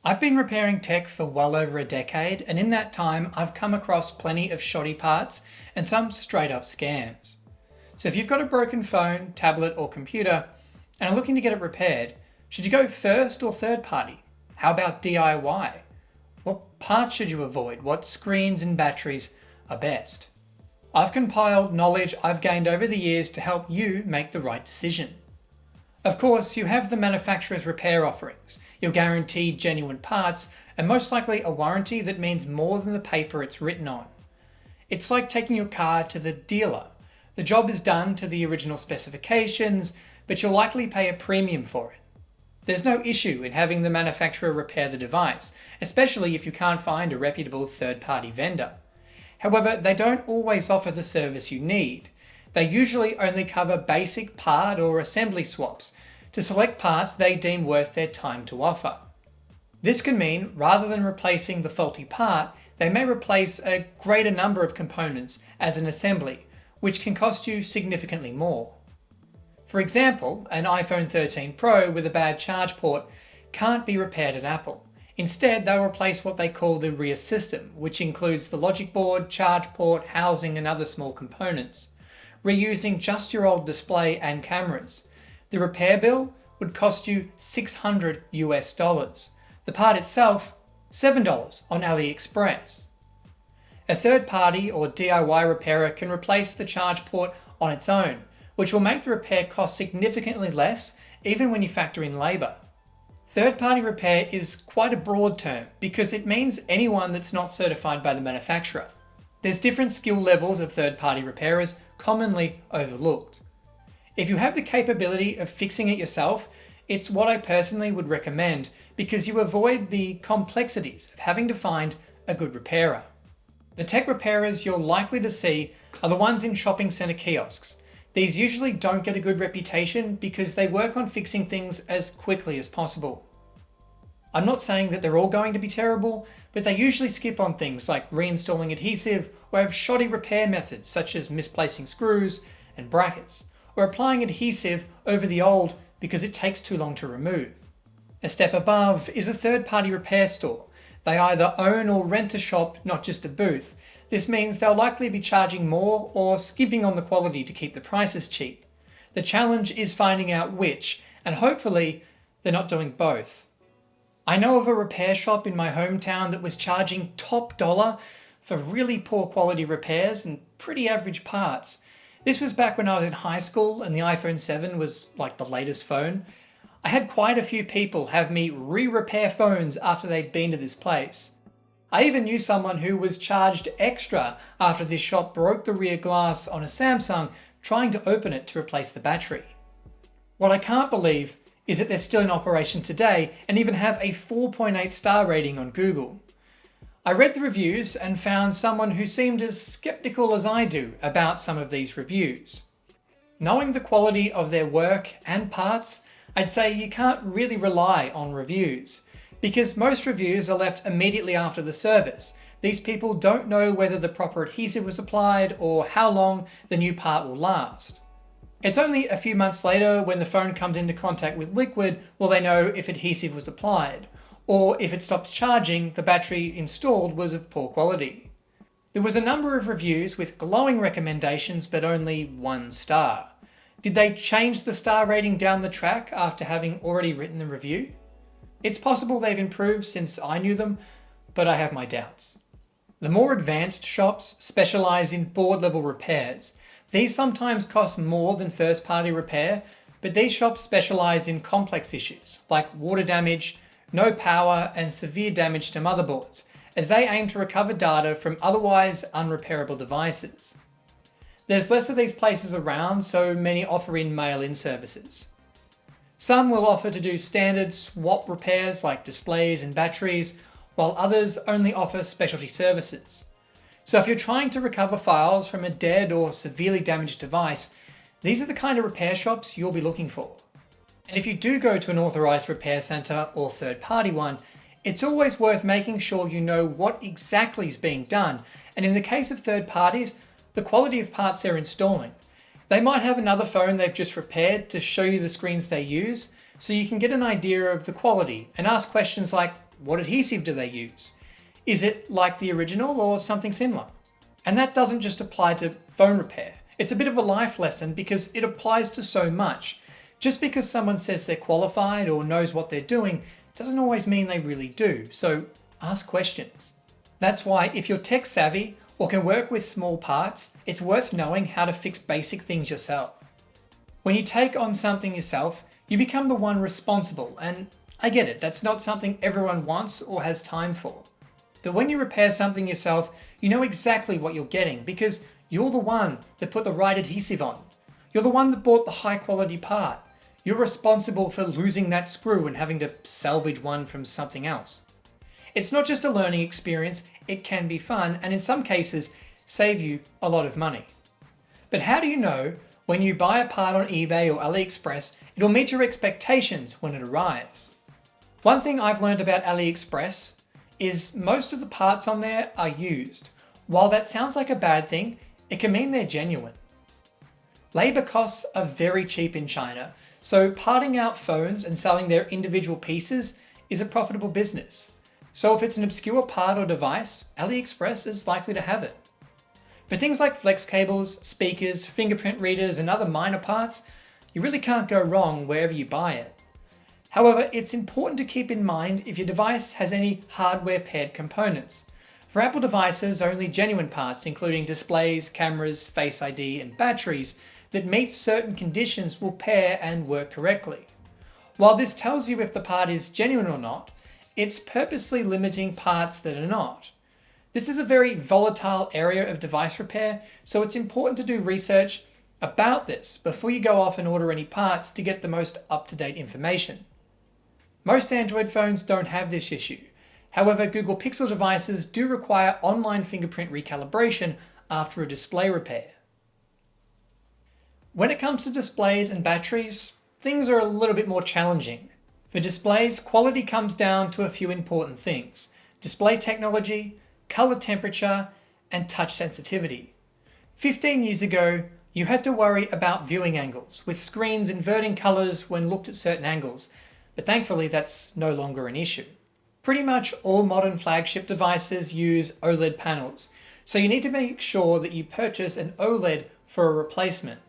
I've been repairing tech for well over a decade, and in that time, I've come across plenty of shoddy parts and some straight up scams. So if you've got a broken phone, tablet, or computer and are looking to get it repaired, should you go first or third party? How about DIY? What parts should you avoid? What screens and batteries are best? I've compiled knowledge I've gained over the years to help you make the right decision. Of course, you have the manufacturer's repair offerings, your guaranteed genuine parts, and most likely a warranty that means more than the paper it's written on. It's like taking your car to the dealer. The job is done to the original specifications, but you'll likely pay a premium for it. There's no issue in having the manufacturer repair the device, especially if you can't find a reputable third-party vendor. However, they don't always offer the service you need. They usually only cover basic part or assembly swaps to select parts they deem worth their time to offer. This can mean rather than replacing the faulty part, they may replace a greater number of components as an assembly, which can cost you significantly more. For example, an iPhone 13 Pro with a bad charge port can't be repaired at Apple. Instead, they'll replace what they call the rear system, which includes the logic board, charge port, housing, and other small components, reusing just your old display and cameras. The repair bill would cost you $600 US. The part itself, $7 on AliExpress. A third party or DIY repairer can replace the charge port on its own, which will make the repair cost significantly less even when you factor in labour. Third-party repair is quite a broad term because it means anyone that's not certified by the manufacturer. There's different skill levels of third-party repairers, commonly overlooked. If you have the capability of fixing it yourself, it's what I personally would recommend because you avoid the complexities of having to find a good repairer. The tech repairers you're likely to see are the ones in shopping centre kiosks. These usually don't get a good reputation because they work on fixing things as quickly as possible. I'm not saying that they're all going to be terrible, but they usually skip on things like reinstalling adhesive or have shoddy repair methods such as misplacing screws and brackets, or applying adhesive over the old because it takes too long to remove. A step above is a third-party repair store. They either own or rent a shop, not just a booth. This means they'll likely be charging more or skimping on the quality to keep the prices cheap. The challenge is finding out which, and hopefully they're not doing both. I know of a repair shop in my hometown that was charging top dollar for really poor quality repairs and pretty average parts. This was back when I was in high school and the iPhone 7 was like the latest phone. I had quite a few people have me re-repair phones after they'd been to this place. I even knew someone who was charged extra after this shop broke the rear glass on a Samsung trying to open it to replace the battery. What I can't believe is that they're still in operation today and even have a 4.8 star rating on Google. I read the reviews and found someone who seemed as skeptical as I do about some of these reviews. Knowing the quality of their work and parts, I'd say you can't really rely on reviews, because most reviews are left immediately after the service. These people don't know whether the proper adhesive was applied or how long the new part will last. It's only a few months later when the phone comes into contact with liquid will they know if adhesive was applied, or if it stops charging, the battery installed was of poor quality. There was a number of reviews with glowing recommendations but only 1 star. Did they change the star rating down the track after having already written the review? It's possible they've improved since I knew them, but I have my doubts. The more advanced shops specialize in board level repairs. These sometimes cost more than first-party repair, but these shops specialize in complex issues like water damage, no power, and severe damage to motherboards, as they aim to recover data from otherwise unrepairable devices. There's less of these places around, so many offer in mail-in services. Some will offer to do standard swap repairs like displays and batteries, while others only offer specialty services. So if you're trying to recover files from a dead or severely damaged device, these are the kind of repair shops you'll be looking for. And if you do go to an authorized repair center or third-party one, it's always worth making sure you know what exactly is being done, and in the case of third parties, the quality of parts they're installing. They might have another phone they've just repaired to show you the screens they use, so you can get an idea of the quality and ask questions like, What adhesive do they use? Is it like the original or something similar? And that doesn't just apply to phone repair. It's a bit of a life lesson because it applies to so much. Just because someone says they're qualified or knows what they're doing doesn't always mean they really do. So ask questions. That's why if you're tech savvy or can work with small parts, it's worth knowing how to fix basic things yourself. When you take on something yourself, you become the one responsible, and I get it, that's not something everyone wants or has time for. But when you repair something yourself, you know exactly what you're getting because you're the one that put the right adhesive on. You're the one that bought the high quality part. You're responsible for losing that screw and having to salvage one from something else. It's not just a learning experience, it can be fun and in some cases save you a lot of money. But how do you know when you buy a part on eBay or AliExpress, it'll meet your expectations when it arrives? One thing I've learned about AliExpress is most of the parts on there are used. While that sounds like a bad thing, it can mean they're genuine. Labor costs are very cheap in China, so parting out phones and selling their individual pieces is a profitable business. So if it's an obscure part or device, AliExpress is likely to have it. For things like flex cables, speakers, fingerprint readers, and other minor parts, you really can't go wrong wherever you buy it. However, it's important to keep in mind if your device has any hardware paired components. For Apple devices, only genuine parts, including displays, cameras, Face ID, and batteries that meet certain conditions will pair and work correctly. While this tells you if the part is genuine or not, it's purposely limiting parts that are not. This is a very volatile area of device repair, so it's important to do research about this before you go off and order any parts to get the most up-to-date information. Most Android phones don't have this issue. However, Google Pixel devices do require online fingerprint recalibration after a display repair. When it comes to displays and batteries, things are a little bit more challenging. For displays, quality comes down to a few important things: display technology, color temperature, and touch sensitivity. 15 years ago, you had to worry about viewing angles, with screens inverting colors when looked at certain angles, but thankfully that's no longer an issue. Pretty much all modern flagship devices use OLED panels, so you need to make sure that you purchase an OLED for a replacement.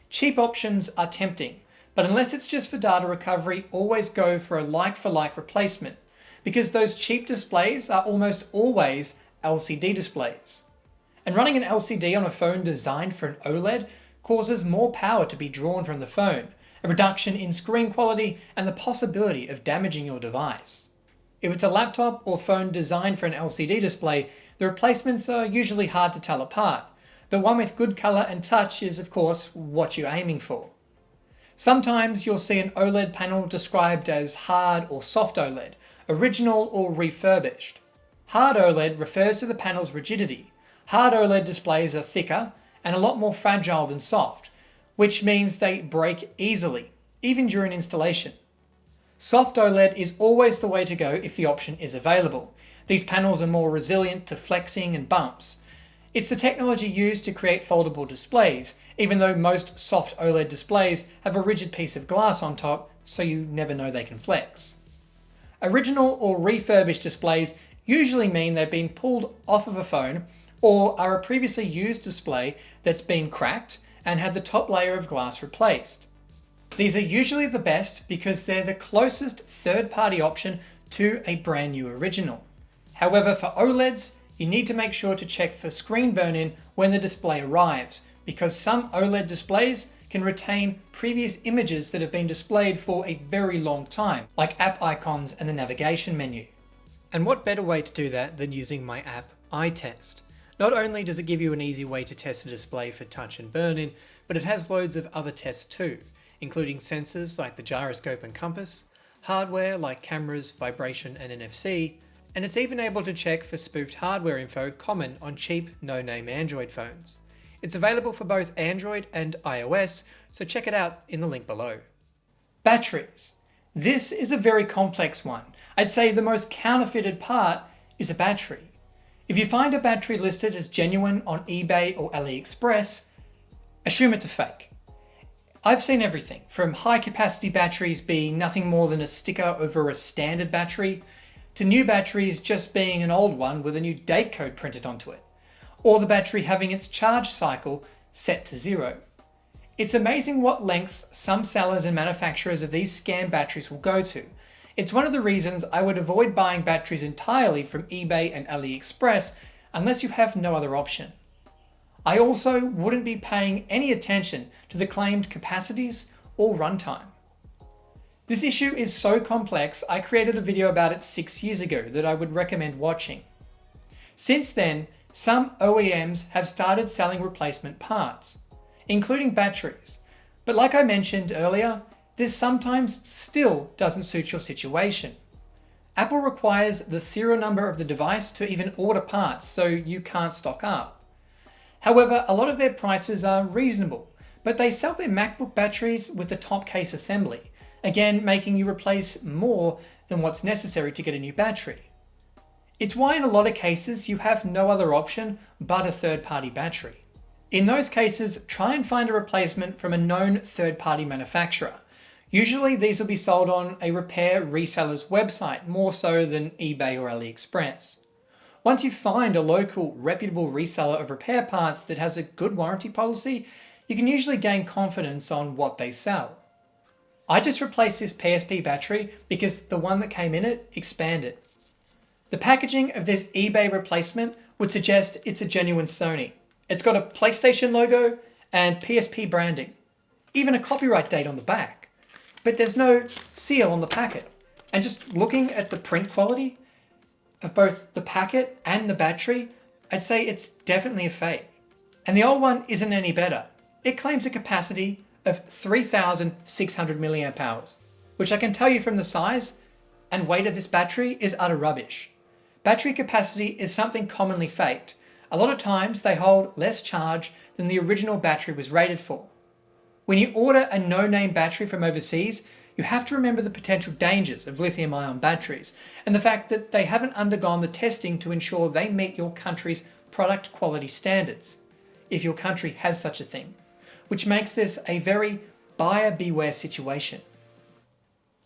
Cheap options are tempting, but unless it's just for data recovery, always go for a like-for-like replacement, because those cheap displays are almost always LCD displays. And running an LCD on a phone designed for an OLED causes more power to be drawn from the phone, a reduction in screen quality, and the possibility of damaging your device. If it's a laptop or phone designed for an LCD display, the replacements are usually hard to tell apart, but one with good color and touch is of course what you're aiming for. Sometimes you'll see an OLED panel described as hard or soft OLED, original or refurbished. Hard OLED refers to the panel's rigidity. Hard OLED displays are thicker and a lot more fragile than soft, which means they break easily, even during installation. Soft OLED is always the way to go if the option is available. These panels are more resilient to flexing and bumps. It's the technology used to create foldable displays, even though most soft OLED displays have a rigid piece of glass on top, so you never know they can flex. Original or refurbished displays usually mean they've been pulled off of a phone or are a previously used display that's been cracked and had the top layer of glass replaced. These are usually the best because they're the closest third-party option to a brand new original. However, for OLEDs, you need to make sure to check for screen burn-in when the display arrives, because some OLED displays can retain previous images that have been displayed for a very long time, like app icons and the navigation menu. And what better way to do that than using my app iTest? Not only does it give you an easy way to test a display for touch and burn-in, but it has loads of other tests too, including sensors like the gyroscope and compass, hardware like cameras, vibration and NFC, and it's even able to check for spoofed hardware info common on cheap, no-name Android phones. It's available for both Android and iOS, so check it out in the link below. Batteries. This is a very complex one. I'd say the most counterfeited part is a battery. If you find a battery listed as genuine on eBay or AliExpress, assume it's a fake. I've seen everything, from high capacity batteries being nothing more than a sticker over a standard battery, to new batteries just being an old one with a new date code printed onto it, or the battery having its charge cycle set to 0. It's amazing what lengths some sellers and manufacturers of these scam batteries will go to. It's one of the reasons I would avoid buying batteries entirely from eBay and AliExpress unless you have no other option. I also wouldn't be paying any attention to the claimed capacities or runtime. This issue is so complex, I created a video about it 6 years ago that I would recommend watching. Since then, some OEMs have started selling replacement parts, including batteries. But like I mentioned earlier, this sometimes still doesn't suit your situation. Apple requires the serial number of the device to even order parts, so you can't stock up. However, a lot of their prices are reasonable, but they sell their MacBook batteries with the top case assembly, again making you replace more than what's necessary to get a new battery. It's why in a lot of cases you have no other option but a third-party battery. In those cases, try and find a replacement from a known third-party manufacturer. Usually these will be sold on a repair reseller's website, more so than eBay or AliExpress. Once you find a local, reputable reseller of repair parts that has a good warranty policy, you can usually gain confidence on what they sell. I just replaced this PSP battery because the one that came in it expanded. The packaging of this eBay replacement would suggest it's a genuine Sony. It's got a PlayStation logo and PSP branding, even a copyright date on the back. But there's no seal on the packet. And just looking at the print quality of both the packet and the battery, I'd say it's definitely a fake. And the old one isn't any better. It claims a capacity of 3,600 milliamp hours, which I can tell you from the size and weight of this battery is utter rubbish. Battery capacity is something commonly faked. A lot of times they hold less charge than the original battery was rated for. When you order a no-name battery from overseas, you have to remember the potential dangers of lithium-ion batteries and the fact that they haven't undergone the testing to ensure they meet your country's product quality standards, if your country has such a thing, which makes this a very buyer beware situation.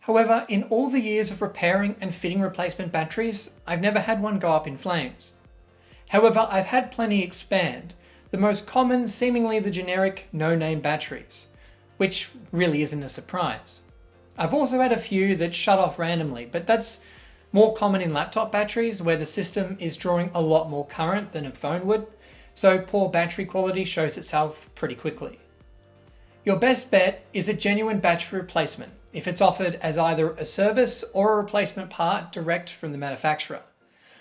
However, in all the years of repairing and fitting replacement batteries, I've never had one go up in flames. However, I've had plenty expand, the most common seemingly the generic no-name batteries, which really isn't a surprise. I've also had a few that shut off randomly, but that's more common in laptop batteries where the system is drawing a lot more current than a phone would, so poor battery quality shows itself pretty quickly. Your best bet is a genuine battery replacement if it's offered as either a service or a replacement part direct from the manufacturer.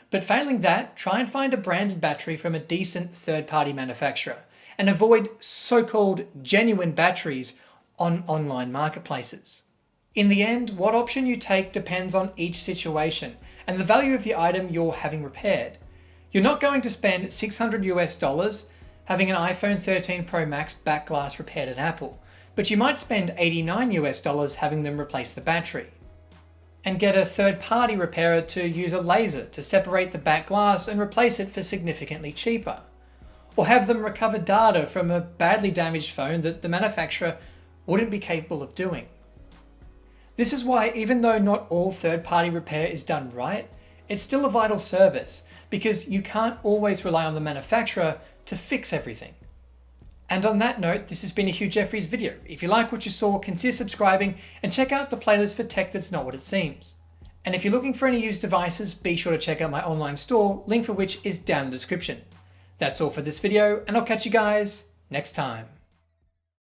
But failing that, try and find a branded battery from a decent third-party manufacturer and avoid so-called genuine batteries on online marketplaces. In the end, what option you take depends on each situation and the value of the item you're having repaired. You're not going to spend $600 having an iPhone 13 Pro Max back glass repaired at Apple, but you might spend $89 having them replace the battery. And get a third-party repairer to use a laser to separate the back glass and replace it for significantly cheaper. Or have them recover data from a badly damaged phone that the manufacturer wouldn't be capable of doing. This is why, even though not all third-party repair is done right, it's still a vital service because you can't always rely on the manufacturer to fix everything. And on that note, this has been a Hugh Jeffries video. If you like what you saw, consider subscribing and check out the playlist for tech that's not what it seems. And if you're looking for any used devices, be sure to check out my online store, link for which is down in the description. That's all for this video, and I'll catch you guys next time.